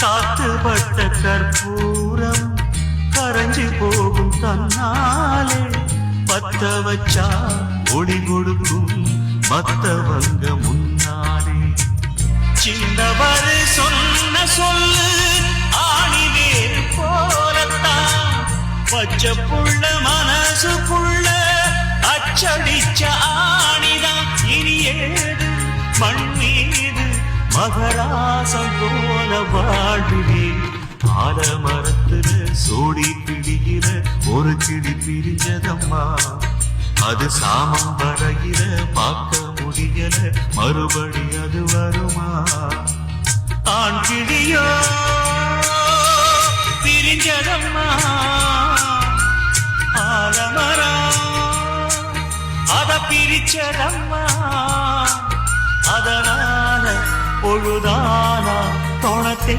காத்துப்பட்ட கற்பூரம் கரைஞ்சு போகும் தன்னாலே பத்த வச்சா ஒளி கொடுக்கும் மத்தவங்க முன்னாலே சின்னவரு சொன்ன சொல்லு ஆணி வேறு போலத்தான் பச்சை புள்ள மனசு புள்ள அச்சடிச்ச ஆணிதான் இனி ஏது மண் மீது மகராசம் போல வாழ்விலே ஆலமரத்துல சோடி பிடிகிற ஒரு கிளி பிரிஞ்சதம்மா அது சாமம் வரையில பார்க்க முடியல மறுபடி அது வருமா ஆண் கிளியோ பிரிஞ்சதம்மா ஆலமரம் அத பிரிச்சதம்மா அதனால பொழுதானா தொணத்தே